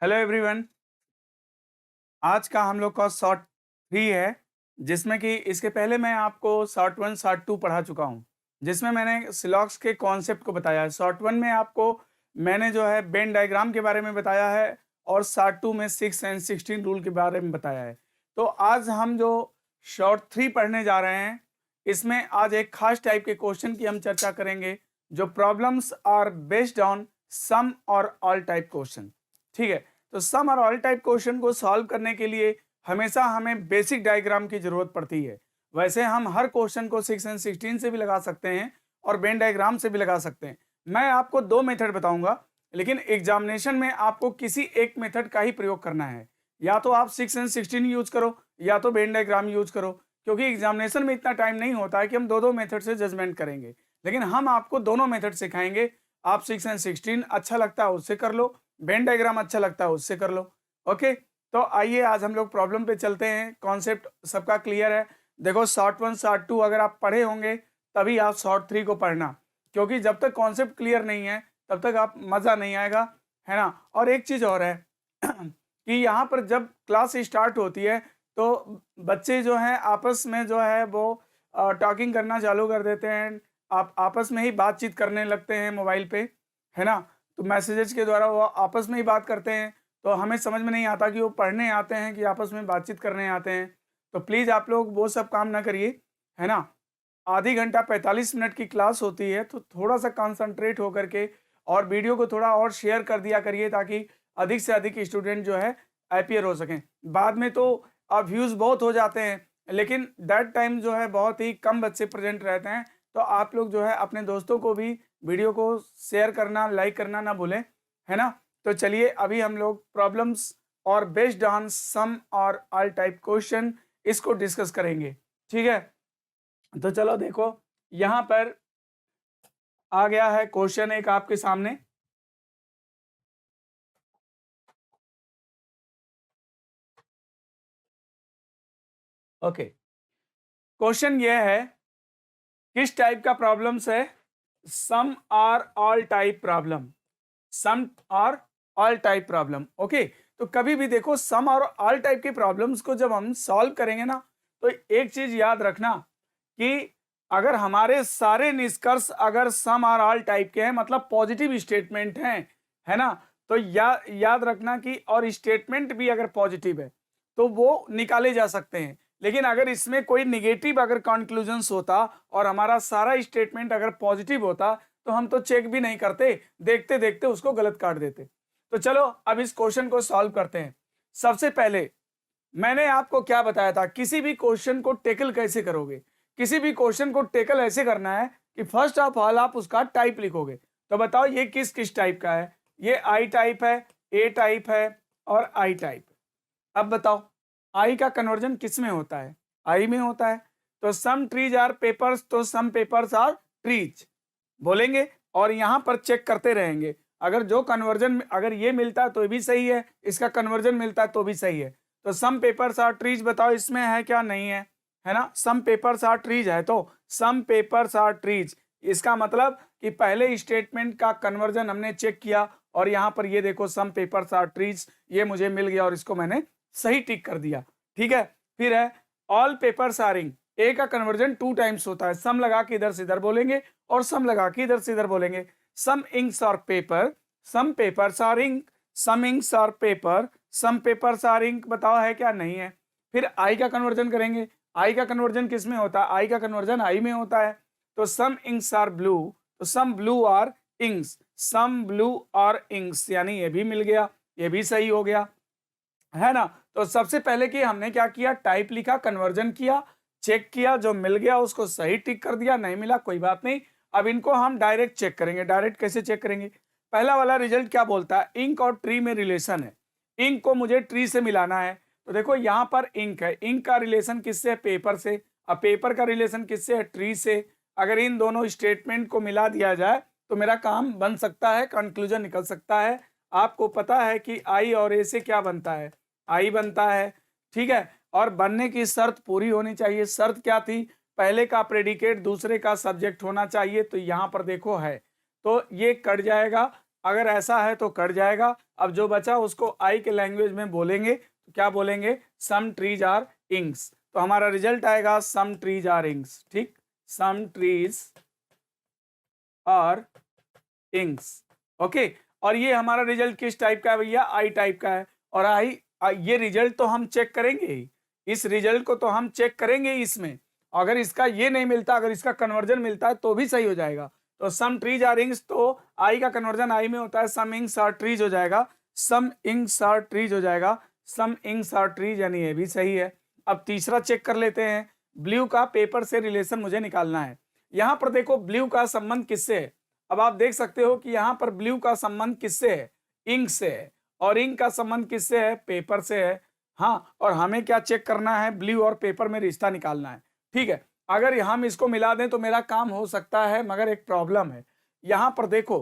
Hello everyone. आज का हम लोग का शॉर्ट 3 है, जिसमें कि इसके पहले मैं आपको शॉर्ट 1 शॉर्ट 2 पढ़ा चुका हूं, जिसमें मैंने सिलॉक्स के कॉन्सेप्ट को बताया है। शॉर्ट 1 में आपको मैंने जो है वेन डायग्राम के बारे में बताया है और शॉर्ट 2 में 6 एंड 16 रूल के बारे में बताया है। तो आज हम जो शॉर्ट 3 पढ़ने जा रहे हैं, इसमें आज एक खास टाइप के क्वेश्चन की हम चर्चा करेंगे, जो problems are based on some और ऑल टाइप क्वेश्चन। ठीक है, तो सम और ऑल टाइप क्वेश्चन को सॉल्व करने के लिए हमेशा हमें बेसिक डायग्राम की जरूरत पड़ती है। वैसे हम हर क्वेश्चन को 6 एंड 16 से भी लगा सकते हैं और वेन डायग्राम से भी लगा सकते हैं। मैं आपको दो मेथड बताऊंगा, लेकिन एग्जामिनेशन में आपको किसी एक मेथड का ही प्रयोग करना है। या तो आप 6 एंड 16 यूज करो या तो वेन डायग्राम यूज करो, क्योंकि एग्जामिनेशन में इतना टाइम नहीं होता है कि हम दो दो मेथड से जजमेंट करेंगे। लेकिन हम आपको दोनों मेथड सिखाएंगे। आप 6 एंड 16 अच्छा लगता है उससे कर लो, वेन डायग्राम अच्छा लगता है उससे कर लो। ओके, तो आइए आज हम लोग प्रॉब्लम पे चलते हैं। कॉन्सेप्ट सबका क्लियर है? देखो, शॉर्ट 1 शॉर्ट 2 अगर आप पढ़े होंगे तभी आप शॉर्ट 3 को पढ़ना, क्योंकि जब तक कॉन्सेप्ट क्लियर नहीं है तब तक आप मज़ा नहीं आएगा, है ना। और एक चीज़ और है कि यहाँ पर जब क्लास स्टार्ट होती है तो बच्चे जो हैं आपस में जो है वो टॉकिंग करना चालू कर देते हैं। आप आपस में ही बातचीत करने लगते हैं मोबाइल पे, है ना। तो मैसेजेस के द्वारा वो आपस में ही बात करते हैं, तो हमें समझ में नहीं आता कि वो पढ़ने आते हैं कि आपस में बातचीत करने आते हैं। तो प्लीज़ आप लोग वो सब काम ना करिए, है ना। आधी घंटा 45 मिनट की क्लास होती है, तो थोड़ा सा कंसंट्रेट होकर के और वीडियो को थोड़ा और शेयर कर दिया करिए, ताकि अधिक से अधिक स्टूडेंट जो है अपीयर हो सकें। बाद में तो व्यूज़ बहुत हो जाते हैं, लेकिन दैट टाइम जो है बहुत ही कम बच्चे प्रेजेंट रहते हैं। तो आप लोग जो है अपने दोस्तों को भी वीडियो को शेयर करना, लाइक करना ना भूलें, है ना। तो चलिए अभी हम लोग प्रॉब्लम्स और बेस्ड ऑन सम और ऑल टाइप क्वेश्चन इसको डिस्कस करेंगे। ठीक है, तो चलो देखो, यहाँ पर आ गया है क्वेश्चन एक आपके सामने। ओके, क्वेश्चन ये है, किस टाइप का प्रॉब्लम्स है? सम और ऑल टाइप प्रॉब्लम, सम और ऑल टाइप प्रॉब्लम। ओके, तो कभी भी देखो, सम और ऑल टाइप के प्रॉब्लम्स को जब हम सॉल्व करेंगे ना, तो एक चीज याद रखना कि अगर हमारे सारे निष्कर्ष अगर सम और ऑल टाइप के हैं, मतलब पॉजिटिव स्टेटमेंट हैं, है ना, तो याद रखना कि और स्टेटमेंट भी अगर पॉजिटिव है तो वो निकाले जा सकते हैं। लेकिन अगर इसमें कोई निगेटिव अगर कंक्लूजन्स होता और हमारा सारा स्टेटमेंट अगर पॉजिटिव होता, तो हम तो चेक भी नहीं करते, देखते देखते उसको गलत काट देते। तो चलो अब इस क्वेश्चन को सॉल्व करते हैं। सबसे पहले मैंने आपको क्या बताया था, किसी भी क्वेश्चन को टेकल कैसे करोगे। किसी भी क्वेश्चन को टेकल ऐसे करना है कि फर्स्ट ऑफ ऑल आप उसका टाइप लिखोगे। तो बताओ ये किस किस टाइप का है? ये आई टाइप है, ए टाइप है और आई टाइप। अब बताओ आई का कन्वर्जन किस में होता है? आई में होता है। तो सम ट्रीज आर पेपर्स, तो सम पेपर्स आर ट्रीज बोलेंगे और यहां पर चेक करते रहेंगे। अगर जो कन्वर्जन अगर ये मिलता है तो ये भी सही है, इसका कन्वर्जन मिलता है तो भी सही है। तो सम पेपर्स आर ट्रीज, बताओ इसमें है क्या? नहीं है, है ना। सम पेपर्स आर ट्रीज है, तो सम पेपर्स आर ट्रीज, इसका मतलब कि पहले स्टेटमेंट का कन्वर्जन हमने चेक किया और यहां पर ये देखो सम पेपर्स आर ट्रीज, ये मुझे मिल गया और इसको मैंने सही टिक कर दिया। ठीक है, फिर है ऑल पेपर्स आर इंक। ए का कन्वर्जन 2 टाइम्स होता है, सम लगा के इधर से इधर बोलेंगे और सम लगा के इधर से इधर बोलेंगे। Some inks are paper, some papers are ink, some inks are paper, some papers are ink, बताओ है क्या? नहीं है। फिर आई का कन्वर्जन करेंगे। आई का कन्वर्जन किस में होता है? आई का कन्वर्जन आई में होता है। तो सम इंक्स आर ब्लू, तो some blue are inks, some blue are inks, यानी ये भी मिल गया, ये भी सही हो गया, है ना। तो सबसे पहले कि हमने क्या किया, टाइप लिखा, कन्वर्जन किया, चेक किया, जो मिल गया उसको सही टिक कर दिया, नहीं मिला कोई बात नहीं। अब इनको हम डायरेक्ट चेक करेंगे। डायरेक्ट कैसे चेक करेंगे? पहला वाला रिजल्ट क्या बोलता है? इंक और ट्री में रिलेशन है, इंक को मुझे ट्री से मिलाना है। तो देखो यहाँ पर इंक है, इंक का रिलेशन किससे है? पेपर से। अब पेपर का रिलेशन किससे है? ट्री से। अगर इन दोनों स्टेटमेंट को मिला दिया जाए तो मेरा काम बन सकता है, कंक्लूजन निकल सकता है। आपको पता है कि आई और ए से क्या बनता है? आई बनता है, ठीक है। और बनने की शर्त पूरी होनी चाहिए। शर्त क्या थी? पहले का प्रेडिकेट दूसरे का सब्जेक्ट होना चाहिए। तो यहाँ पर देखो है, तो ये कट जाएगा, अगर ऐसा है तो कट जाएगा, अब जो बचा उसको आई के लैंग्वेज में बोलेंगे तो क्या बोलेंगे, सम ट्रीज आर इंक्स। तो हमारा रिजल्ट आएगा सम ट्रीज आर इंक्स, ठीक, some trees are inks, okay. और ये हमारा रिजल्ट किस टाइप का है भैया, आई टाइप का है। और ये रिजल्ट तो हम चेक करेंगे ही, इस रिजल्ट को तो हम चेक करेंगे इसमें। अगर इसका ये नहीं मिलता, अगर इसका कन्वर्जन मिलता है तो भी सही हो जाएगा। तो सम ट्रीज आर इंक्स, तो आई का कन्वर्जन आई में होता है, सम इंक्स आर ट्रीज हो जाएगा, सम इंक्स आर ट्रीज हो जाएगा, सम इंक्स आर ट्रीज, यानी ये भी सही है। अब तीसरा चेक कर लेते हैं, ब्लू का पेपर से रिलेशन मुझे निकालना है। यहां पर देखो ब्लू का संबंध किससे है, अब आप देख सकते हो कि यहाँ पर ब्लू का संबंध किससे है, इंक से है, और इंक का संबंध किससे है, पेपर से है। हाँ, और हमें क्या चेक करना है, ब्लू और पेपर में रिश्ता निकालना है, ठीक है। अगर हम इसको मिला दें तो मेरा काम हो सकता है, मगर एक प्रॉब्लम है। यहाँ पर देखो,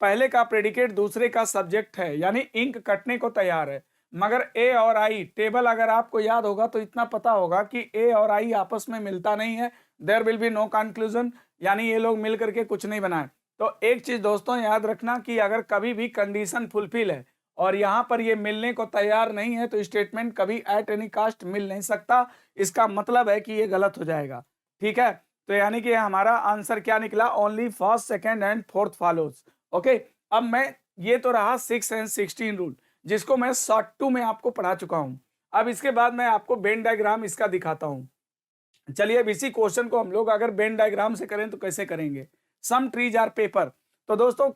पहले का प्रेडिकेट दूसरे का सब्जेक्ट है, यानी इंक कटने को तैयार है। मगर ए और आई टेबल अगर आपको याद होगा तो इतना पता होगा कि ए और आई आपस में मिलता नहीं है, there will be no conclusion, यानी ये लोग मिल करके कुछ नहीं बनाए। तो एक चीज दोस्तों याद रखना कि अगर कभी भी कंडीशन फुलफिल है और यहाँ पर ये मिलने को तैयार नहीं है तो स्टेटमेंट कभी एट एनी कास्ट मिल नहीं सकता, इसका मतलब है कि ये गलत हो जाएगा, ठीक है। तो यानी कि हमारा आंसर क्या निकला, only first second and fourth follows, okay. अब मैं, ये तो रहा 6 एंड 16 रूल, जिसको मैं शॉर्ट 2 में आपको पढ़ा चुका हूं। अब इसके बाद मैं आपको वेन डायग्राम इसका दिखाता हूं। चलिए अब इसी क्वेश्चन को हम लोग अगर वेन डायग्राम से करें तो कैसे करेंगे, सम ट्रीज आर पेपर। तो दोस्तों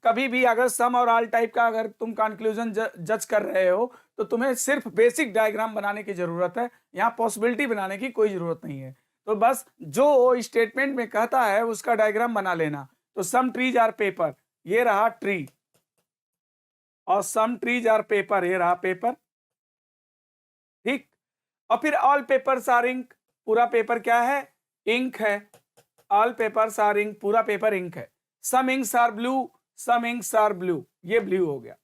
कभी भी अगर सम और ऑल टाइप का अगर तुम कंक्लूजन जज कर रहे हो तो तुम्हें सिर्फ बेसिक डायग्राम बनाने की जरूरत है, यहाँ पॉसिबिलिटी बनाने की कोई जरूरत नहीं है। तो बस जो स्टेटमेंट में कहता है उसका डायग्राम बना लेना। तो सम ट्रीज आर पेपर, ये रहा ट्री, और सम ट्रीज आर पेपर, ये रहा पेपर, ठीक। और फिर ऑल पेपर्स आर इंक, पूरा पेपर क्या है, इंक है, ऑल पेपर्स आर इंक, पूरा पेपर इंक है। Some inks are blue, some inks are blue, ये ब्लू हो गया,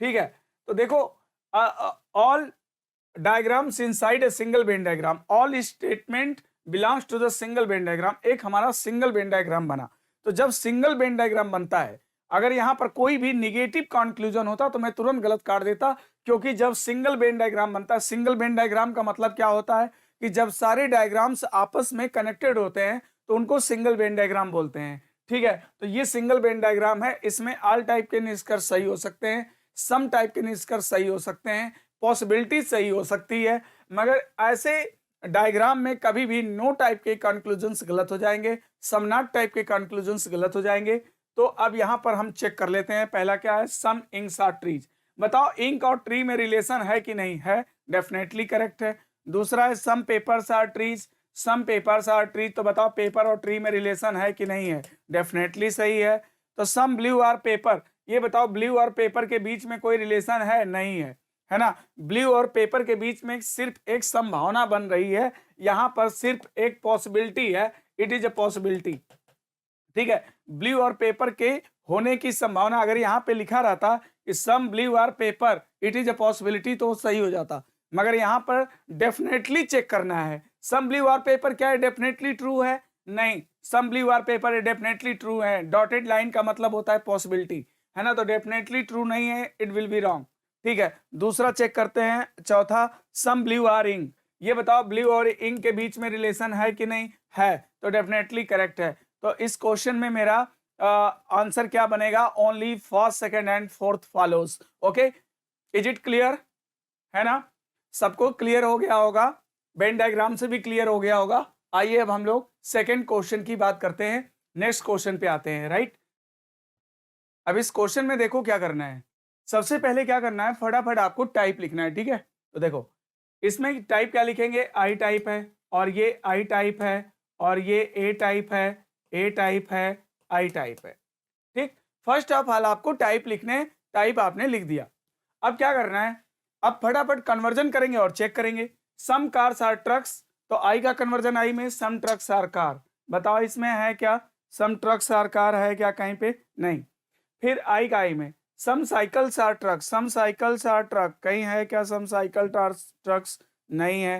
ठीक है। तो देखो all diagrams inside a single Venn diagram, all statement belongs to the single Venn diagram, एक हमारा सिंगल वेन डायग्राम बना। तो जब सिंगल वेन डायग्राम बनता है, अगर यहाँ पर कोई भी निगेटिव कंक्लूजन होता तो मैं तुरंत गलत काट देता, क्योंकि जब सिंगल वेन डायग्राम बनता है, सिंगल वेन डायग्राम का मतलब क्या होता है कि जब सारे डायग्राम्स आपस में कनेक्टेड होते हैं तो उनको सिंगल वेन डायग्राम बोलते हैं, ठीक है। तो ये सिंगल वेन डायग्राम है, इसमें ऑल टाइप के निष्कर्ष सही हो सकते हैं, सम टाइप के निष्कर्ष सही हो सकते हैं, पॉसिबिलिटी सही हो सकती है, मगर ऐसे डायग्राम में कभी भी नो टाइप के कंक्लूजन्स गलत हो जाएंगे, सम नॉट टाइप के कंक्लूजन्स गलत हो जाएंगे। तो अब यहाँ पर हम चेक कर लेते हैं, पहला क्या है, सम इंक्स आर ट्रीज। बताओ इंक और ट्री में रिलेशन है कि नहीं है, डेफिनेटली करेक्ट है। दूसरा है some papers are trees, some papers are trees, तो बताओ पेपर और ट्री में रिलेशन है कि नहीं है, डेफिनेटली सही है। तो सम ब्लू आर पेपर, ये बताओ ब्लू और पेपर के बीच में कोई रिलेशन है, नहीं है ना। ब्लू और पेपर के बीच में सिर्फ एक संभावना बन रही है, यहाँ पर सिर्फ एक पॉसिबिलिटी है, इट इज ए पॉसिबिलिटी, ठीक है। ब्लू और पेपर के होने की संभावना, अगर यहाँ पे लिखा रहता कि some blue are paper it is a possibility तो सही हो जाता, मगर यहाँ पर डेफिनेटली चेक करना है, सम ब्लू आर पेपर क्या है, डेफिनेटली ट्रू है, नहीं, some blue are paper definitely true है, डॉटेड लाइन का मतलब होता है पॉसिबिलिटी, है ना, तो डेफिनेटली ट्रू नहीं है, इट विल बी रॉन्ग, ठीक है। दूसरा चेक करते हैं, चौथा सम ब्लू आर इंक, ये बताओ ब्लू और इंक के बीच में रिलेशन है कि नहीं है, तो डेफिनेटली करेक्ट है। तो इस क्वेश्चन में मेरा आंसर क्या बनेगा, only first second and fourth follows, okay. Is it clear, है ना, सबको क्लियर हो गया होगा, वेन डायग्राम से भी क्लियर हो गया होगा। आइए अब हम लोग सेकेंड क्वेश्चन की बात करते हैं, नेक्स्ट क्वेश्चन पे आते हैं, राइट। अब इस क्वेश्चन में देखो क्या करना है, सबसे पहले क्या करना है, फटाफट आपको टाइप लिखना है, ठीक है। तो देखो इसमें टाइप क्या लिखेंगे, आई टाइप है, और ये आई टाइप है, और ये ए टाइप है, ए टाइप है, आई टाइप है, ठीक। फर्स्ट ऑफ ऑल आपको टाइप लिखने, टाइप आपने लिख दिया। अब क्या करना है, अब फटाफट कन्वर्जन करेंगे और चेक करेंगे। सम कार्स आर ट्रक्स, तो आई का कन्वर्जन आई में, सम ट्रक्स आर कार, बताओ इसमें है क्या, सम ट्रक्स आर कार है क्या कहीं पे, नहीं। फिर आई का आई में, some cycles are truck, some cycles are truck, कहीं है क्या सम साइकिल ट्रक्स, नहीं है।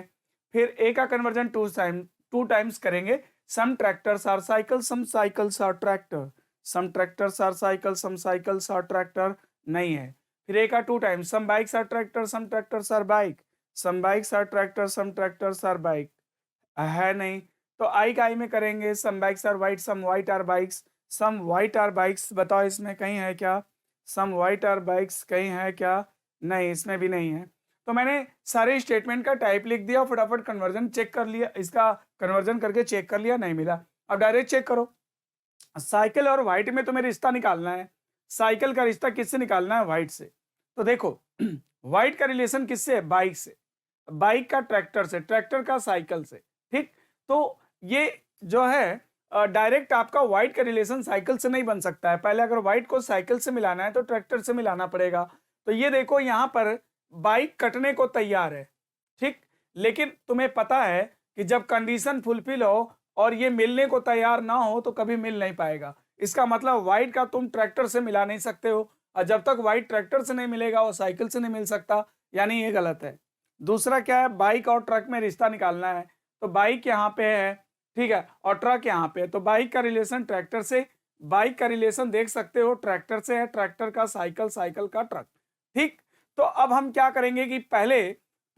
फिर ए का कन्वर्जन टू टाइम्स करेंगे, some tractors are cycle, some cycles are tractor, some tractors are cycle, some cycles are tractor, नहीं है। फिर ए का 2 times, some bikes are tractor, some tractors are bike, some bikes are tractor, some tractors are bike, है नहीं। तो I का I में करेंगे, some bikes are white, some white are bikes, some white are bikes, बताओ इसमें कहीं है क्या? सम वाइट आर बाइक्स कहीं है क्या? नहीं, इसमें भी नहीं है। तो मैंने सारे स्टेटमेंट का टाइप लिख दिया, फटाफट कन्वर्जन चेक कर लिया, इसका कन्वर्जन करके चेक कर लिया, नहीं मिला। अब डायरेक्ट चेक करो, साइकिल और व्हाइट में तुम्हें रिश्ता निकालना है। साइकिल का रिश्ता किससे निकालना है? व्हाइट से। तो देखो व्हाइट का रिलेशन किससे है? बाइक से, बाइक का ट्रैक्टर से, ट्रैक्टर का साइकिल से, ठीक। तो ये जो है डायरेक्ट आपका व्हाइट का रिलेशन साइकिल से नहीं बन सकता है। पहले अगर व्हाइट को साइकिल से मिलाना है तो ट्रैक्टर से मिलाना पड़ेगा। तो ये देखो यहाँ पर बाइक कटने को तैयार है, ठीक, लेकिन तुम्हें पता है कि जब कंडीशन फुलफिल हो और ये मिलने को तैयार ना हो तो कभी मिल नहीं पाएगा। इसका मतलब व्हाइट का तुम ट्रैक्टर से मिला नहीं सकते हो, और जब तक व्हाइट ट्रैक्टर से नहीं मिलेगा वो साइकिल से नहीं मिल सकता, यानी ये गलत है। दूसरा क्या है? बाइक और ट्रक में रिश्ता निकालना है। तो बाइक यहाँ पे है, ठीक है, और ट्रक यहाँ पे है, तो बाइक का रिलेशन ट्रैक्टर से, बाइक का रिलेशन देख सकते हो ट्रैक्टर से है, ट्रैक्टर का साइकिल, साइकिल का ट्रक, ठीक। तो अब हम क्या करेंगे कि पहले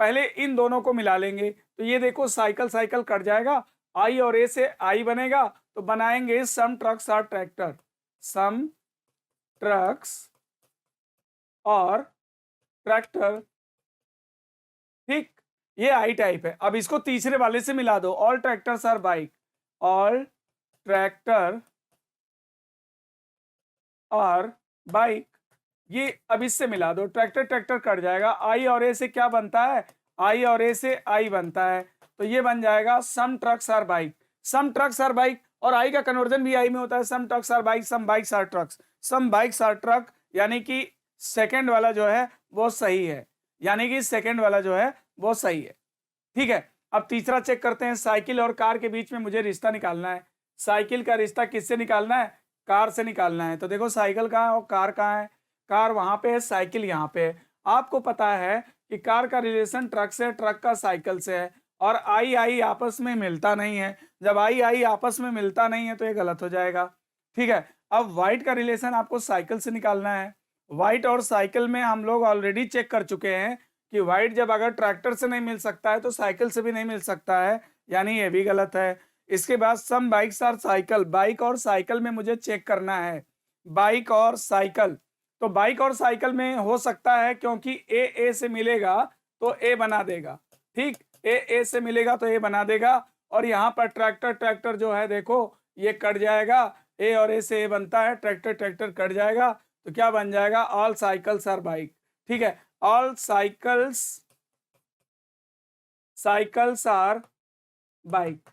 पहले इन दोनों को मिला लेंगे। तो ये देखो साइकिल साइकिल कट जाएगा, आई और ए से आई बनेगा, तो बनाएंगे some trucks are tractor, some trucks और ट्रैक्टर, ठीक। ये आई टाइप है। अब इसको तीसरे वाले से मिला दो, all tractors are bike, all tractor और बाइक, ये अब इससे मिला दो, ट्रैक्टर ट्रैक्टर कट जाएगा, आई और ए से क्या बनता है? आई और ए से आई बनता है, तो ये बन जाएगा some trucks are bike, some trucks are bike, और आई का कन्वर्जन भी आई में होता है, some trucks are bike, some bikes are trucks, some bikes are truck, यानी कि सेकंड वाला जो है वो सही है, यानी कि सेकंड वाला जो है वो सही है, ठीक है। अब तीसरा चेक करते हैं, साइकिल और कार के बीच में मुझे रिश्ता निकालना है। साइकिल का रिश्ता किससे निकालना है? कार से निकालना है। तो देखो साइकिल कहाँ है और कार कहाँ है? कार वहां पे है, साइकिल यहाँ पे है। आपको पता है कि कार का रिलेशन ट्रक से, ट्रक का साइकिल से है, और आई आई आपस में मिलता नहीं है। जब आई आई आपस में मिलता नहीं है तो ये गलत हो जाएगा, ठीक है। अब व्हाइट का रिलेशन आपको साइकिल से निकालना है। व्हाइट और साइकिल में हम लोग ऑलरेडी चेक कर चुके हैं कि व्हाइट जब अगर ट्रैक्टर से नहीं मिल सकता है तो साइकिल से भी नहीं मिल सकता है, यानी ये भी गलत है। इसके बाद सम बाइक्स आर साइकिल, बाइक और साइकिल में मुझे चेक करना है, बाइक और साइकिल। तो बाइक और साइकिल में हो सकता है क्योंकि ए से मिलेगा तो ए बना देगा, ठीक, ए से मिलेगा तो ए बना देगा, और यहाँ पर ट्रैक्टर ट्रैक्टर जो है देखो ये कट जाएगा, ए और ए से ए बनता है, ट्रैक्टर ट्रैक्टर कट जाएगा, तो क्या बन जाएगा? ऑल साइकिल्स आर बाइक, ठीक है, all cycles, cycles are bike.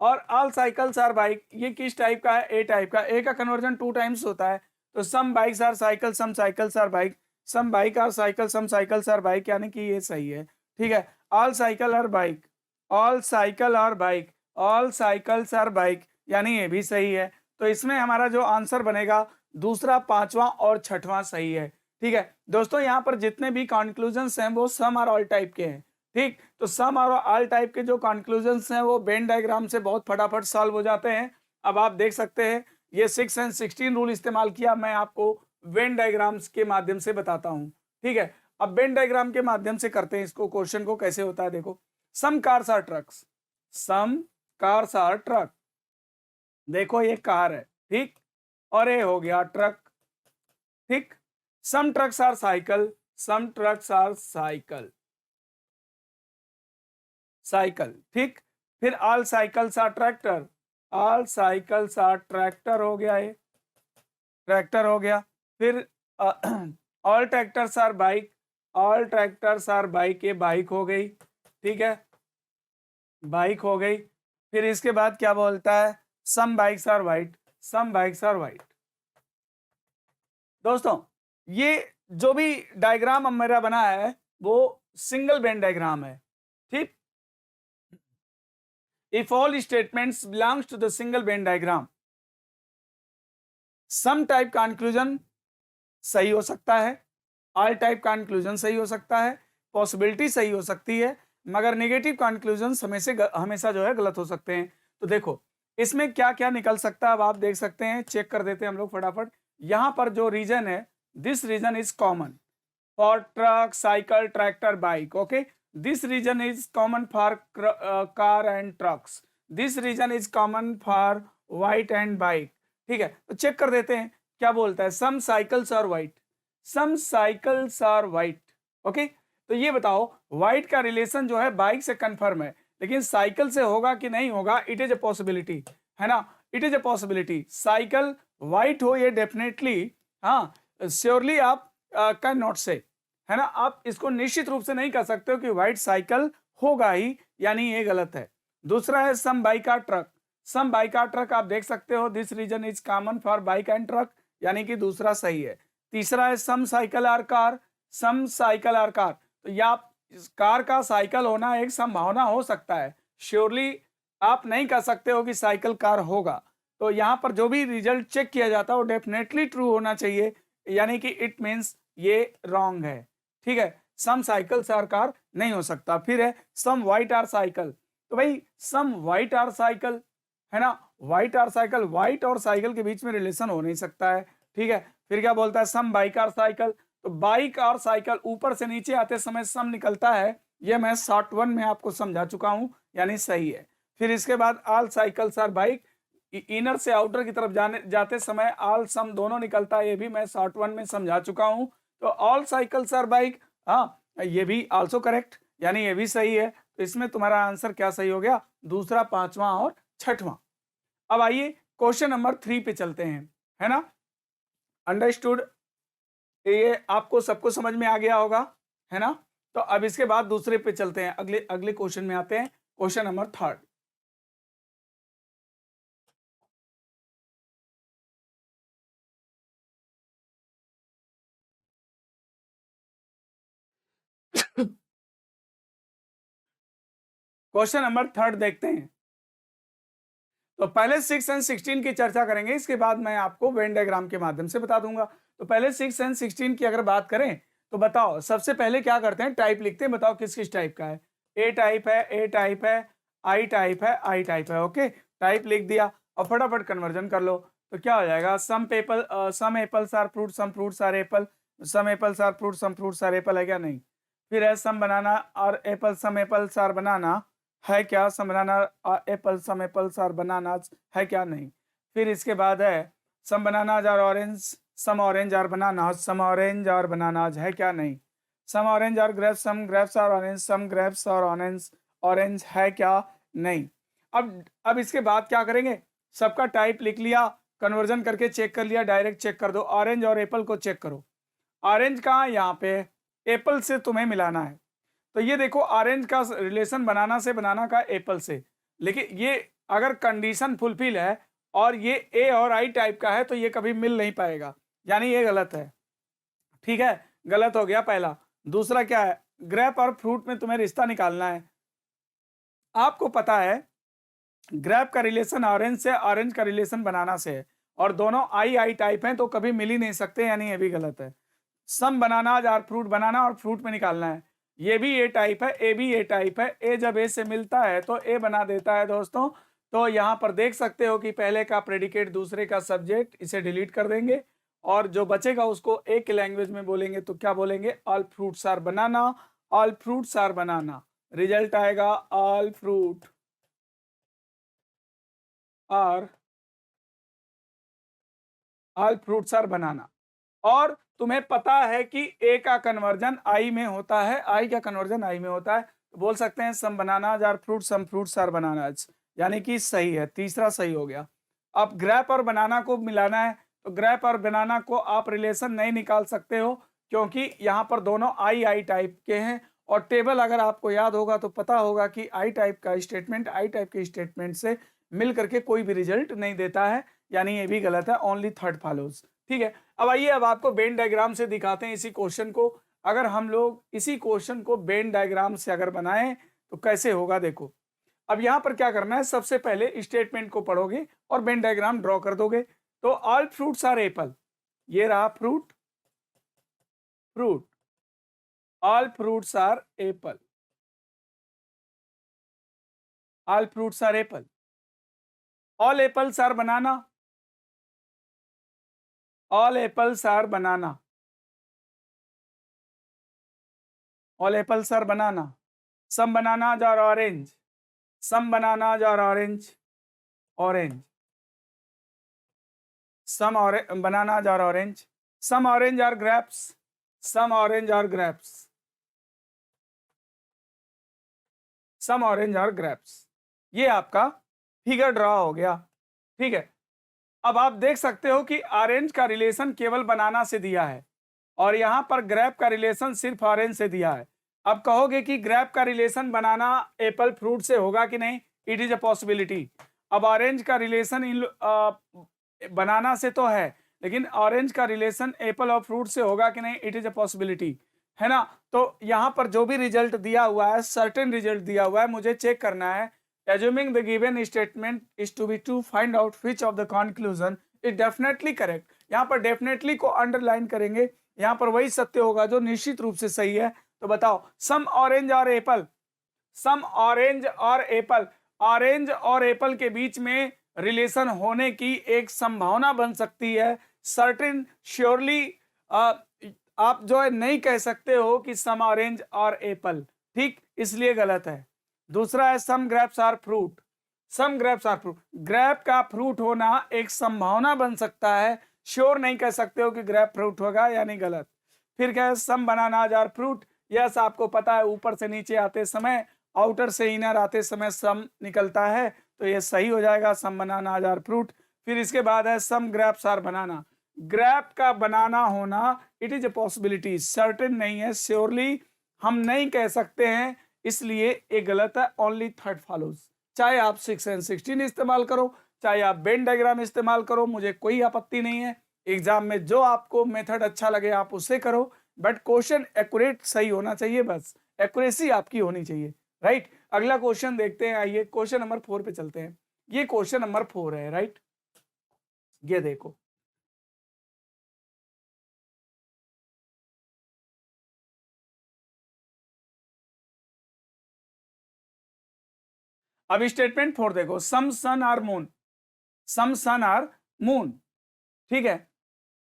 और ऑल साइकिल्स आर बाइक ये किस टाइप का है? ए टाइप का। ए का कन्वर्जन 2 टाइम्स होता है, तो some bikes are cycle, some cycles are bike, some bike are cycle, some cycles are bike, यानी कि ये सही है, ठीक है। All cycle are bike, all cycle are bike, all cycles are bike, यानी ये भी सही है। तो इसमें हमारा जो आंसर बनेगा दूसरा, पांचवा और छठवां सही है, ठीक है। दोस्तों यहाँ पर जितने भी कंक्लूजन्स हैं वो सम और ऑल टाइप के हैं, ठीक। तो सम और ऑल टाइप के जो कंक्लूजन्स हैं वो वेन डायग्राम से बहुत फटाफट सॉल्व हो जाते हैं। अब आप देख सकते हैं ये 6 एंड 16 रूल इस्तेमाल किया, मैं आपको वेन डायग्राम्स के माध्यम से बताता हूं, ठीक है। अब वेन डायग्राम के माध्यम से करते हैं इसको, क्वेश्चन को कैसे होता है देखो। Some cars are trucks, some cars are truck, देखो ये कार है, ठीक, और ये हो गया ट्रक, ठीक। Some trucks are cycle, some trucks are cycle, cycle, ठीक। फिर all cycles are tractor, all cycles are tractor हो गया, ये ट्रैक्टर हो गया। फिर all tractors are bike, all tractors are bike, ये बाइक हो गई, ठीक है, बाइक हो गई। फिर इसके बाद क्या बोलता है? Some bikes are white, some bikes are white. दोस्तों ये जो भी डायग्राम अब मेरा बना है वो सिंगल बेन डायग्राम है, ठीक। If all statements belongs to the single Venn diagram, some type conclusion सही हो सकता है, all type conclusion सही हो सकता है, possibility सही हो सकती है, मगर नेगेटिव conclusions हमेशा जो है गलत हो सकते हैं। तो देखो इसमें क्या क्या निकल सकता है अब आप देख सकते हैं, चेक कर देते हैं हम लोग फटाफट। यहाँ पर जो रीजन है, this reason is common, for truck, cycle, tractor, bike. Okay, this region is common for car and trucks. This region is common for white and bike. ठीक है, तो चेक कर देते हैं क्या बोलता है. Some cycles are white. Some cycles are white. Okay, तो ये बताओ व्हाइट का रिलेशन जो है बाइक से कंफर्म है, लेकिन साइकिल से होगा कि नहीं होगा. इट इज ए पॉसिबिलिटी, है ना. It is a possibility. Cycle white हो ये डेफिनेटली, हाँ, श्योरली आप कैन नॉट से, है ना. आप इसको निश्चित रूप से नहीं कह सकते हो कि व्हाइट साइकिल होगा ही, यानी ये गलत है. दूसरा है some bike are truck. Some bike are truck आप देख सकते हो this reason is common for bike and truck, यानी कि दूसरा सही है. तीसरा है some cycle are car. Some cycle are car, तो या कार का साइकिल होना एक संभावना हो सकता है, श्योरली आप नहीं कह सकते हो कि साइकिल कार होगा. तो यहाँ पर जो भी रिजल्ट चेक किया जाता है वो डेफिनेटली ट्रू होना चाहिए, यानी कि इट मीन्स ये रॉन्ग है. ठीक है, सम साइकिल्स आर कार नहीं हो सकता. फिर है सम व्हाइट आर साइकिल. तो भाई सम व्हाइट आर साइकिल, है ना. व्हाइट आर साइकिल, व्हाइट और साइकिल के बीच में रिलेशन हो नहीं सकता है. ठीक है, फिर क्या बोलता है सम बाइक आर साइकिल. तो बाइक और साइकिल ऊपर से नीचे आते समय सम निकलता है, ये मैं शॉर्ट वन में आपको समझा चुका हूं, यानी सही है. फिर इसके बाद all cycles are bike. Inner से आउटर की तरफ जाते समय ऑल सम दोनों निकलता है, ये भी मैं शॉर्ट वन में समझा चुका हूं. तो ऑल साइकिल्स आर बाइक, हाँ, ये भी आल्सो करेक्ट, यानी ये भी सही है. तो इसमें तुम्हारा आंसर क्या सही हो गया, दूसरा, पांचवा और छठवां. अब आइए क्वेश्चन नंबर 3 पे चलते हैं, है ना. अंडरस्टूड, ये आपको सबको समझ में आ गया होगा, है ना. तो अब इसके बाद दूसरे पे चलते हैं, अगले अगले क्वेश्चन में आते हैं. Question number 3. क्वेश्चन नंबर 3 देखते हैं. तो पहले 6 एंड 16 की चर्चा करेंगे, इसके बाद मैं आपको वेन डायग्राम के माध्यम से बता दूंगा. तो पहले 6 एंड 16 की अगर बात करें तो बताओ, सबसे पहले क्या करते हैं, टाइप लिखते हैं. बताओ किस किस टाइप का है. ए टाइप है, ए टाइप है, आई टाइप है, आई टाइप है. ओके, टाइप लिख दिया और फटाफट कन्वर्जन कर लो. तो क्या हो जाएगा, some apples are fruit, some fruits are apple. Some apples are fruit, some fruits are apple है क्या, नहीं. फिर है सम बनाना और apple, some apples are banana है क्या, some banana apple, some apples are bananas है क्या, नहीं. फिर इसके बाद है some bananas are orange, some orange are bananas, some orange are bananas है क्या, नहीं. Some orange are grapes, some grapes are orange, some grapes are orange, orange है क्या, नहीं. अब इसके बाद क्या करेंगे, सबका टाइप लिख लिया, कन्वर्जन करके चेक कर लिया, डायरेक्ट चेक कर दो. ऑरेंज और एप्पल को चेक करो. ऑरेंज कहाँ, यहाँ पे. एप्पल से तुम्हें मिलाना है. तो ये देखो ऑरेंज का रिलेशन बनाना से, बनाना का एप्पल से. लेकिन ये अगर कंडीशन फुलफिल है और ये ए और आई टाइप का है तो ये कभी मिल नहीं पाएगा, यानी ये गलत है. ठीक है, गलत हो गया पहला. दूसरा क्या है, ग्रेप और फ्रूट में तुम्हें रिश्ता निकालना है. आपको पता है ग्रेप का रिलेशन ऑरेंज से, ऑरेंज का रिलेशन बनाना से है, और दोनों आई आई टाइप हैं तो कभी मिल ही नहीं सकते, यानी ये भी गलत है. सम बनाना और फ्रूट, बनाना और फ्रूट में निकालना है. ये भी ए टाइप है, ए भी ए टाइप है. ए जब ए से मिलता है तो ए बना देता है दोस्तों. तो यहाँ पर देख सकते हो कि पहले का प्रेडिकेट, दूसरे का सब्जेक्ट, इसे डिलीट कर देंगे और जो बचेगा उसको एक की लैंग्वेज में बोलेंगे. तो क्या बोलेंगे, all fruits are banana, all fruits are banana. Result आएगा all fruit are, all fruits are banana. और तुम्हें पता है कि ए का कन्वर्जन आई में होता है, आई का कन्वर्जन आई में होता है, तो बोल सकते हैं some bananas are fruit, some fruits are bananas, यानी कि सही है. तीसरा सही हो गया. अब ग्रेप और बनाना को मिलाना है, तो ग्रेप और बनाना को आप रिलेशन नहीं निकाल सकते हो, क्योंकि यहाँ पर दोनों आई आई टाइप के हैं. और टेबल अगर आपको याद होगा तो पता होगा कि आई टाइप का स्टेटमेंट आई टाइप के स्टेटमेंट से मिल करके कोई भी रिजल्ट नहीं देता है, यानी ये भी गलत है. Only third follows. ठीक है, अब आइए अब आपको वेन डायग्राम से दिखाते हैं इसी क्वेश्चन को. अगर हम लोग इसी क्वेश्चन को वेन डायग्राम से अगर बनाएं तो कैसे होगा, देखो. अब यहाँ पर क्या करना है, सबसे पहले स्टेटमेंट को पढ़ोगे और वेन डायग्राम ड्रॉ कर दोगे. तो ऑल फ्रूट्स आर एप्पल, ये रहा fruit, fruit, all fruits are apple, all fruits are apple. All apples are banana, all apples are banana. All apples are banana, some bananas are orange, some bananas are orange, orange, some bananas are orange, some orange are grapes, some orange are grapes, some orange are grapes. ये आपका figure draw हो गया, ठीक है। अब आप देख सकते हो कि ऑरेंज का रिलेशन केवल बनाना से दिया है और यहां पर ग्रेप का रिलेशन सिर्फ ऑरेंज से दिया है। अब कहोगे कि ग्रेप का रिलेशन बनाना एप्पल फ्रूट से होगा कि नहीं, इट इज अ पॉसिबिलिटी। अब ऑरेंज का रिलेशन बनाना से तो है, लेकिन ऑरेंज का रिलेशन एप्पल और फ्रूट से होगा कि नहीं, इट इज अ पॉसिबिलिटी, है ना। तो यहाँ पर जो भी रिजल्ट दिया हुआ है, सर्टेन रिजल्ट दिया हुआ है, मुझे चेक करना है। Assuming the given statement is to be true, find out which of the conclusion is definitely correct. यहाँ पर definitely को अंडरलाइन करेंगे, यहाँ पर वही सत्य होगा जो निश्चित रूप से सही है। तो बताओ, सम ऑरेंज और एप्पल, सम ऑरेंज और एप्पल, ऑरेंज और एप्पल के बीच में रिलेशन होने की एक संभावना बन सकती है। सर्टेन श्योरली आप जो है नहीं कह सकते हो कि सम ऑरेंज और एप्पल, ठीक, इसलिए गलत है। दूसरा है some grapes are fruit, some grapes are fruit, grape का फ्रूट होना एक संभावना बन सकता है, श्योर नहीं कह सकते हो कि ग्रेप फ्रूट होगा, यानी गलत। फिर क्या है, some bananas are fruit, yes आपको पता है ऊपर से नीचे आते समय, आउटर से इनर आते समय सम निकलता है, तो ये सही हो जाएगा, सम बनानाज आर फ्रूट। फिर इसके बाद है some grapes are banana, grep का बनाना होना it is a possibility, certain नहीं है, श्योरली हम नहीं कह सकते हैं, इसलिए ये गलत है। Only third follows. चाहे आप 6 and 16 इस्तेमाल करो, चाहे आप वेन डायग्राम इस्तेमाल करो, मुझे कोई आपत्ति नहीं है। एग्जाम में जो आपको मेथड अच्छा लगे आप उससे करो, बट क्वेश्चन एक्यूरेट सही होना चाहिए, बस एक्यूरेसी आपकी होनी चाहिए, राइट। अगला क्वेश्चन देखते हैं, आइए क्वेश्चन नंबर 4 पे चलते हैं। ये क्वेश्चन नंबर 4 है, राइट। ये देखो, अब स्टेटमेंट 4 देखो, some sun are moon, some sun are moon, ठीक है।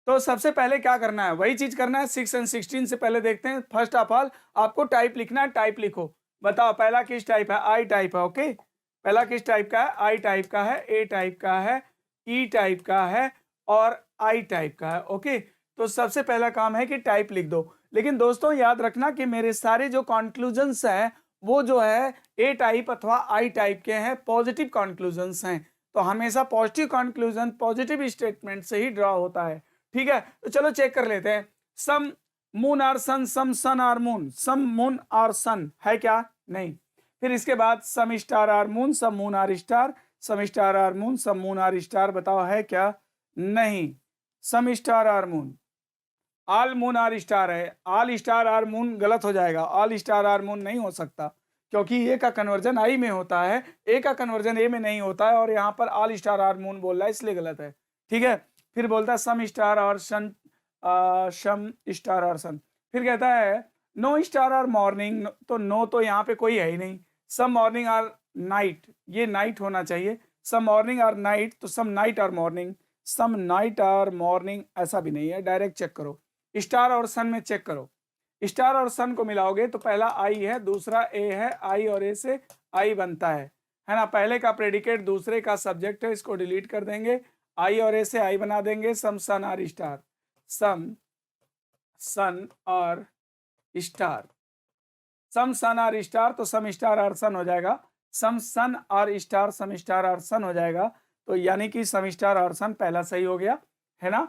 तो सबसे पहले क्या करना है, वही चीज करना है 6 and 16 से पहले देखते हैं। फर्स्ट ऑफ ऑल आपको टाइप लिखना है, टाइप लिखो। बताओ पहला किस टाइप है, आई टाइप है, ओके। पहला किस टाइप का है, आई टाइप का है, ए टाइप का है, ई टाइप का है और आई टाइप का है, ओके। तो सबसे पहला काम है कि टाइप लिख दो। लेकिन दोस्तों याद रखना कि मेरे सारे जो कॉन्क्लूजन्स हैं वो जो है ए टाइप अथवा आई टाइप के हैं, पॉजिटिव कॉन्क्लूजन्स हैं। तो हमेशा पॉजिटिव कॉन्क्लूजन पॉजिटिव स्टेटमेंट से ही ड्रॉ होता है, ठीक है। तो चलो चेक कर लेते हैं। Some moon are sun, some sun are moon, some moon are sun है क्या, नहीं। फिर इसके बाद some star are moon, some moon are star, some star are moon, some moon are star, बताओ है क्या, नहीं। Some star are moon, all moon are star है, ऑल स्टार आर मून गलत हो जाएगा, ऑल स्टार आर मून नहीं हो सकता, क्योंकि ए का कन्वर्जन आई में होता है, ए का कन्वर्जन ए में नहीं होता है, और यहाँ पर ऑल स्टार आर मून बोल रहा है, इसलिए गलत है, ठीक है। फिर बोलता है सम स्टार और सन, सम स्टार और सन। फिर कहता है नो स्टार आर मॉर्निंग, तो नो तो यहाँ पे कोई है ही नहीं। सम मॉर्निंग आर नाइट, ये नाइट होना चाहिए। सम मॉर्निंग आर नाइट, तो some night or morning, some night or morning ऐसा भी नहीं है, डायरेक्ट चेक करो। स्टार और सन में चेक करो, स्टार और सन को मिलाओगे तो पहला आई है, दूसरा ए है, आई और ए से आई बनता है ना। पहले का प्रेडिकेट दूसरे का सब्जेक्ट है, इसको डिलीट कर देंगे, आई और ए से आई बना देंगे। सम सन और स्टार, सम सन और स्टार, सम सन और स्टार, तो सम स्टार और सन हो जाएगा, सम सन और स्टार, सम स्टार और सन हो जाएगा। तो यानी कि सम स्टार और सन पहला सही हो गया, है ना,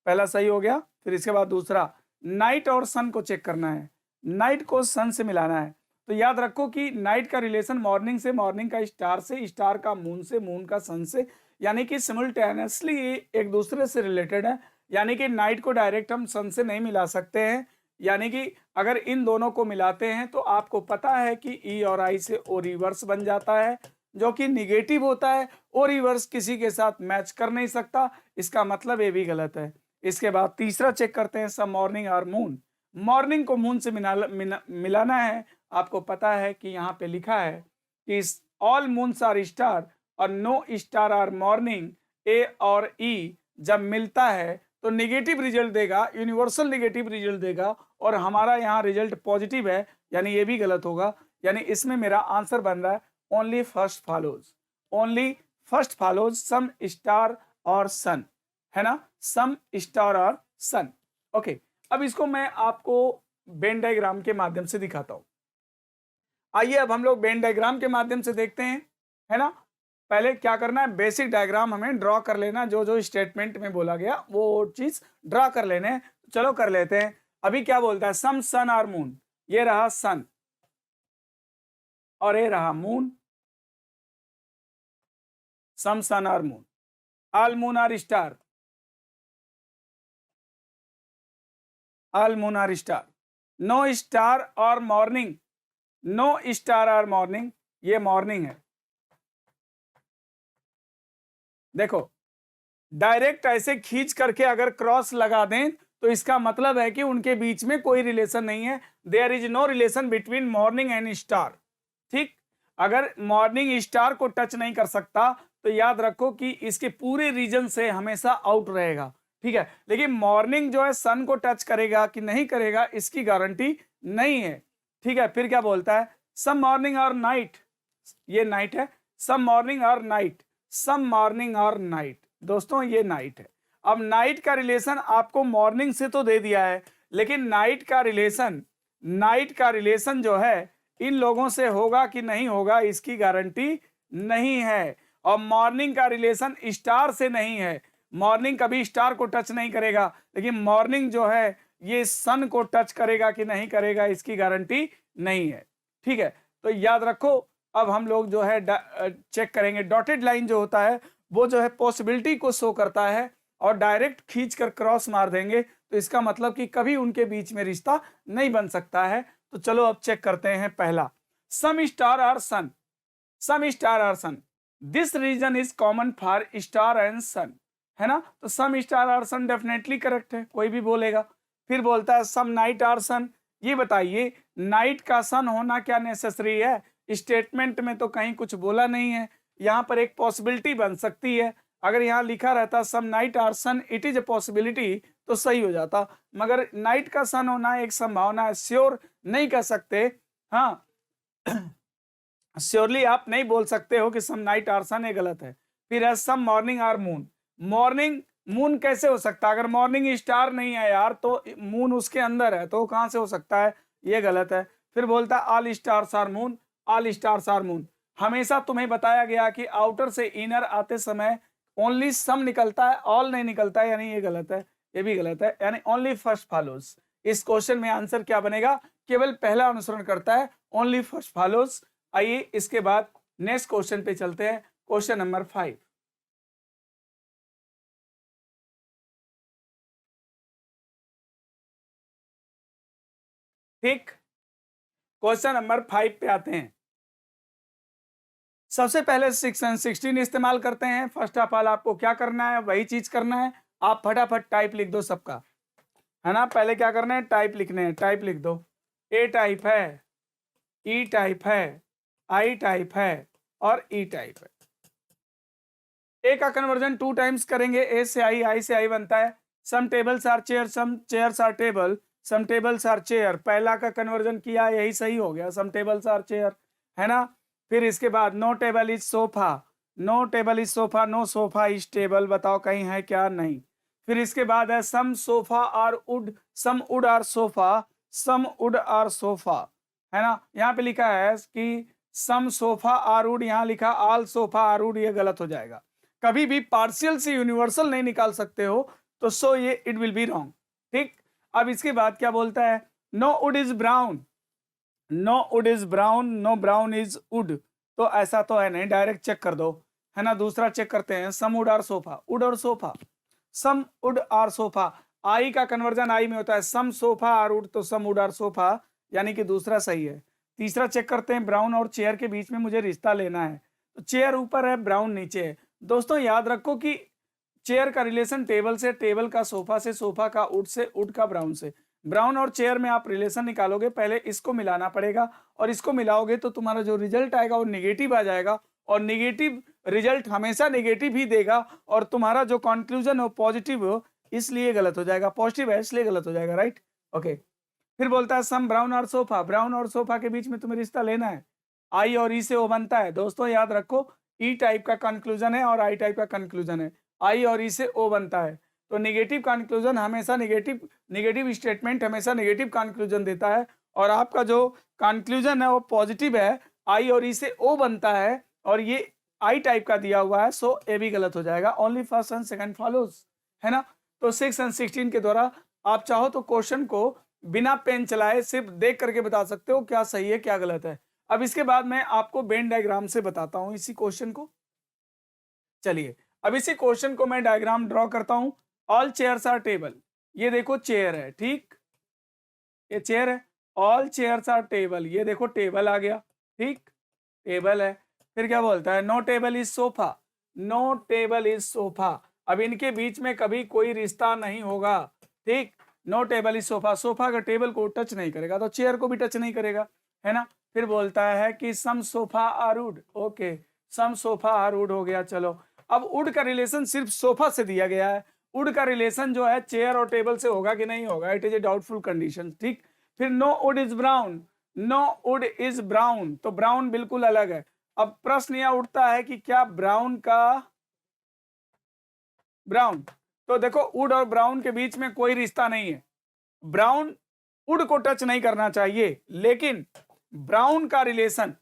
पहला सही हो गया। फिर इसके बाद दूसरा नाइट और सन को चेक करना है, नाइट को सन से मिलाना है। तो याद रखो कि नाइट का रिलेशन मॉर्निंग से, मॉर्निंग का स्टार से, स्टार का मून से, मून का सन से, यानी कि सिमुल्टेनियसली एक दूसरे से रिलेटेड है। यानी कि नाइट को डायरेक्ट हम सन से नहीं मिला सकते हैं, यानी कि अगर इन दोनों को मिलाते हैं तो आपको पता है कि ई और आई से ओ रिवर्स बन जाता है, जो कि निगेटिव होता है। ओ रिवर्स किसी के साथ मैच कर नहीं सकता, इसका मतलब ये भी गलत है। इसके बाद तीसरा चेक करते हैं, सम मॉर्निंग और मून, मॉर्निंग को मून से मिलाना है। आपको पता है कि यहाँ पे लिखा है कि ऑल मून्स आर स्टार और नो स्टार आर मॉर्निंग, ए और ई जब मिलता है तो निगेटिव रिजल्ट देगा, यूनिवर्सल निगेटिव रिजल्ट देगा, और हमारा यहाँ रिजल्ट पॉजिटिव है, यानी ये भी गलत होगा। यानी इसमें मेरा आंसर बन रहा है only first follows, only first follows some star और सन, है ना, सम स्टार और सन। ओके, अब इसको मैं आपको वेन डायग्राम के माध्यम से दिखाता हूं। आइए अब हम लोग वेन डायग्राम के माध्यम से देखते हैं, है ना। पहले क्या करना है, बेसिक डायग्राम हमें ड्रॉ कर लेना, जो जो स्टेटमेंट में बोला गया वो चीज ड्रॉ कर लेने हैं। चलो कर लेते हैं। अभी क्या बोलता है, सम सन और मून, ये रहा सन और ये रहा मून, सम सन और moon, all moon are star, all moon are star, no star और मॉर्निंग, नो स्टार और मॉर्निंग, ये मॉर्निंग है। देखो डायरेक्ट ऐसे खींच करके अगर क्रॉस लगा दें तो इसका मतलब है कि उनके बीच में कोई रिलेशन नहीं है, there is no relation between morning and star. ठीक, अगर मॉर्निंग स्टार को टच नहीं कर सकता तो याद रखो कि इसके पूरे रीजन से हमेशा आउट रहेगा। ठीक है, लेकिन मॉर्निंग जो है सन को टच करेगा कि नहीं करेगा इसकी गारंटी नहीं है। ठीक है, फिर क्या बोलता है, सम मॉर्निंग और नाइट, ये नाइट है, सम मॉर्निंग और नाइट, सम मॉर्निंग और नाइट, दोस्तों ये नाइट है। अब नाइट का रिलेशन आपको मॉर्निंग से तो दे दिया है, लेकिन नाइट का रिलेशन जो है इन लोगों से होगा कि नहीं होगा इसकी गारंटी नहीं है। और मॉर्निंग का रिलेशन स्टार से नहीं है, मॉर्निंग कभी स्टार को टच नहीं करेगा, लेकिन मॉर्निंग जो है ये सन को टच करेगा कि नहीं करेगा इसकी गारंटी नहीं है। ठीक है, तो याद रखो। अब हम लोग जो है चेक करेंगे, डॉटेड लाइन जो होता है वो जो है पॉसिबिलिटी को शो करता है, और डायरेक्ट खींचकर क्रॉस मार देंगे तो इसका मतलब कि कभी उनके बीच में रिश्ता नहीं बन सकता है। तो चलो अब चेक करते हैं। पहला, some star are sun, some star are sun, this reason is common for star and sun, है ना। तो some star are sun definitely correct है, कोई भी बोलेगा। फिर बोलता है सम नाइट आर सन, ये बताइए नाइट का सन होना क्या नेसेसरी है, स्टेटमेंट में तो कहीं कुछ बोला नहीं है। यहाँ पर एक पॉसिबिलिटी बन सकती है, अगर यहाँ लिखा रहता some night are sun it is a possibility तो सही हो जाता, मगर नाइट का सन होना एक संभावना है, श्योर नहीं कह सकते। हाँ श्योरली आप नहीं बोल सकते हो कि सम नाइट आर सन, ये गलत है। फिर है some morning are moon, morning moon कैसे हो सकता है, अगर मॉर्निंग स्टार नहीं है यार तो मून उसके अंदर है, तो कहां से हो सकता है, ये गलत है। फिर बोलता है all stars are moon, all stars are moon, हमेशा तुम्हें बताया गया कि आउटर से इनर आते समय ओनली सम निकलता है, ऑल नहीं निकलता है, यानी ये गलत है, ये भी गलत है, यानी ओनली फर्स्ट फॉलोज। इस क्वेश्चन में आंसर क्या बनेगा, केवल पहला अनुसरण करता है, ओनली फर्स्ट फॉलोज। आइए इसके बाद नेक्स्ट क्वेश्चन पे चलते हैं, क्वेश्चन नंबर 5। ठीक, क्वेश्चन नंबर 5 पे आते हैं। सबसे पहले 6 और 16 इस्तेमाल करते हैं। फर्स्ट ऑफ ऑल आपको क्या करना है, वही चीज करना है, आप फटाफट टाइप लिख दो सबका, है ना। पहले क्या करना है, टाइप लिखने हैं, टाइप लिख दो। ए टाइप है, ई टाइप है, आई टाइप है और ई टाइप है। ए का कन्वर्जन 2 टाइम्स करेंगे, ए से आई से आई बनता है। Some tables are chair, some chairs are table, some tables are chair, पहला का कन्वर्जन किया यही सही हो गया, सम टेबल्स आर चेयर, है ना। फिर इसके बाद no table is sofa, no table is sofa, no sofa is table, बताओ कहीं है क्या, नहीं। फिर इसके बाद है some sofa are wood, some wood are sofa, some wood are sofa, है ना। यहाँ पे लिखा है कि सम सोफा आर वुड, यहाँ लिखा ऑल सोफा आर वुड, ये गलत हो जाएगा। कभी भी पार्शियल से यूनिवर्सल नहीं निकाल सकते हो, तो सो ये इट विल बी रॉन्ग। ठीक, अब इसके बाद क्या बोलता है, no wood is brown, no wood is brown, no brown is wood, तो ऐसा तो है नहीं, डायरेक्ट चेक कर दो, है ना। दूसरा चेक करते हैं, some wood are sofa, wood और sofa, some wood are sofa, I का कन्वर्जन आई में होता है, सम सोफा आर वुड, तो सम वुड आर सोफा, यानी कि दूसरा सही है। तीसरा चेक करते हैं, ब्राउन और चेयर के बीच में मुझे रिश्ता लेना है, तो चेयर ऊपर है, ब्राउन नीचे है। दोस्तों याद रखो कि चेयर का रिलेशन टेबल से, टेबल का सोफा से, सोफा का वुड से, वुड का ब्राउन से। ब्राउन और चेयर में आप रिलेशन निकालोगे, पहले इसको मिलाना पड़ेगा, और इसको मिलाओगे तो तुम्हारा जो रिजल्ट आएगा वो निगेटिव आ जाएगा, और निगेटिव रिजल्ट हमेशा निगेटिव ही देगा, और तुम्हारा जो कंक्लूजन हो पॉजिटिव हो इसलिए गलत हो जाएगा, पॉजिटिव है इसलिए गलत हो जाएगा, राइट। ओके, फिर बोलता है सम ब्राउन और सोफा, ब्राउन और सोफा के बीच में तुम्हें रिश्ता लेना है, आई और ई से ओ बनता है। दोस्तों याद रखो, ई टाइप का कंक्लूजन है और आई टाइप का कंक्लूजन है, आई और ई से ओ बनता है। तो नेगेटिव कंक्लूजन हमेशा नेगेटिव स्टेटमेंट हमेशा नेगेटिव कंक्लूजन देता है, और आपका जो कंक्लूजन है वो पॉजिटिव है, आई और ई से ओ बनता है, और ये आई टाइप का दिया हुआ है, सो ए भी गलत हो जाएगा। Only first and second follows, है ना। तो 6 एंड 16 के द्वारा आप चाहो तो क्वेश्चन को बिना पेन चलाए सिर्फ देख करके बता सकते हो क्या सही है क्या गलत है। अब इसके बाद मैं आपको वेन डायग्राम से बताता हूं इसी क्वेश्चन को। चलिए, अब इसी क्वेश्चन को मैं डायग्राम ड्रॉ करता हूं। ऑल चेयर्स आर टेबल, ये देखो चेयर है, ठीक, ये चेयर है। ऑल चेयर्स आर टेबल, ये देखो टेबल आ गया, ठीक, टेबल है। फिर क्या बोलता है, no table is sofa, no table is sofa. अब इनके बीच में कभी कोई रिश्ता नहीं होगा, ठीक। No table is sofa, sofa का टेबल को टच नहीं करेगा तो चेयर को भी टच नहीं करेगा, है ना। फिर बोलता है कि some sofa are wood, okay, some sofa are wood हो गया। चलो, अब वुड का रिलेशन सिर्फ सोफा से दिया गया है, वुड का रिलेशन जो है चेयर और टेबल से होगा कि नहीं होगा, it is a doubtful condition, ठीक। फिर no wood is brown, no wood is brown, तो ब्राउन बिल्कुल अलग है। अब प्रश्न यह उठता है कि क्या ब्राउन का ब्राउन, तो देखो वुड और ब्राउन के बीच में कोई रिश्ता नहीं है, ब्राउन वुड को टच नहीं करना चाहिए, लेकिन ब्राउन का रिलेशन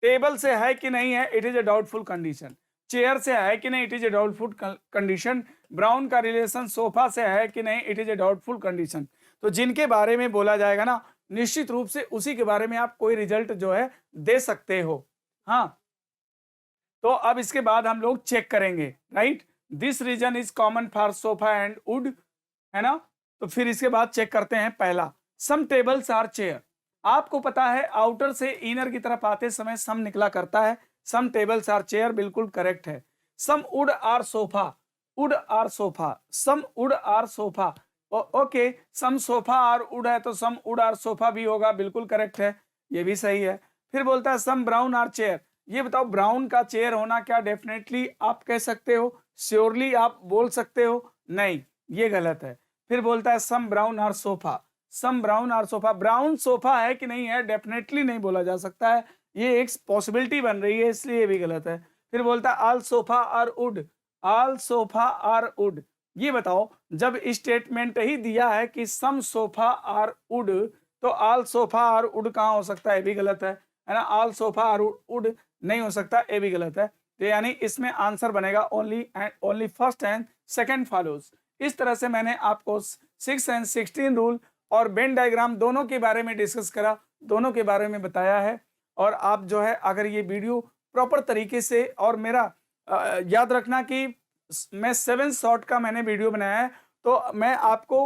टेबल से है कि नहीं है, it is a doubtful condition. Chair से है कि नहीं, it is a doubtful condition. Brown का रिलेशन सोफा से है कि नहीं, it is a doubtful condition. तो जिनके बारे में बोला जाएगा ना, निश्चित रूप से उसी के बारे में आप कोई रिजल्ट जो है दे सकते हो। हाँ, तो अब इसके बाद हम लोग चेक करेंगे, right. This reason is common for sofa and wood, है ना। तो फिर इसके बाद चेक करते हैं पहला, सम टेबल्स आर चेयर। आपको पता है आउटर से इनर की तरफ आते समय सम निकला करता है, सम टेबल्स आर चेयर बिल्कुल करेक्ट है। Some wood are sofa, wood are sofa, some wood are sofa, okay, some sofa are wood है तो सम वुड आर सोफा भी होगा, बिल्कुल करेक्ट है, ये भी सही है। फिर बोलता है सम ब्राउन आर चेयर, ये बताओ ब्राउन का चेयर होना क्या डेफिनेटली आप कह सकते हो, श्योरली आप बोल सकते हो, नहीं, ये गलत है। फिर बोलता है some brown are sofa, some brown are sofa, brown sofa है कि नहीं है डेफिनेटली नहीं बोला जा सकता है, ये एक पॉसिबिलिटी बन रही है, इसलिए ये भी गलत है। फिर बोलता है all sofa are wood, all sofa are wood, ये बताओ जब स्टेटमेंट ही दिया है कि सम सोफा आर वुड, तो ऑल सोफा आर वुड कहाँ हो सकता है, ये भी गलत है ना। ऑल सोफा आर वुड नहीं हो सकता, ये भी गलत है। तो यानी इसमें आंसर बनेगा only first and second follows. इस तरह से मैंने आपको 6 एंड 16 रूल और वेन डायग्राम दोनों के बारे में डिस्कस करा, दोनों के बारे में बताया है। और आप जो है अगर ये वीडियो प्रॉपर तरीके से, और मेरा याद रखना कि मैं 7 शॉर्ट का मैंने वीडियो बनाया है, तो मैं आपको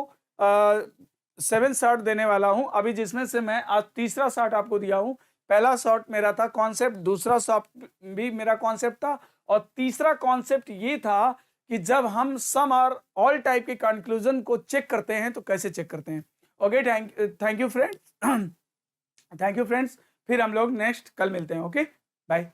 7 शॉर्ट देने वाला हूं अभी, जिसमें से मैं आज तीसरा शॉर्ट आपको दिया हूं। पहला शॉर्ट मेरा था कॉन्सेप्ट, दूसरा शॉर्ट भी मेरा कॉन्सेप्ट था, और तीसरा कॉन्सेप्ट ये था कि जब हम सम और ऑल टाइप के कंक्लूजन को चेक करते हैं तो कैसे चेक करते हैं। Okay, thank you friends, thank you friends. फिर हम लोग नेक्स्ट कल मिलते हैं। Okay, bye.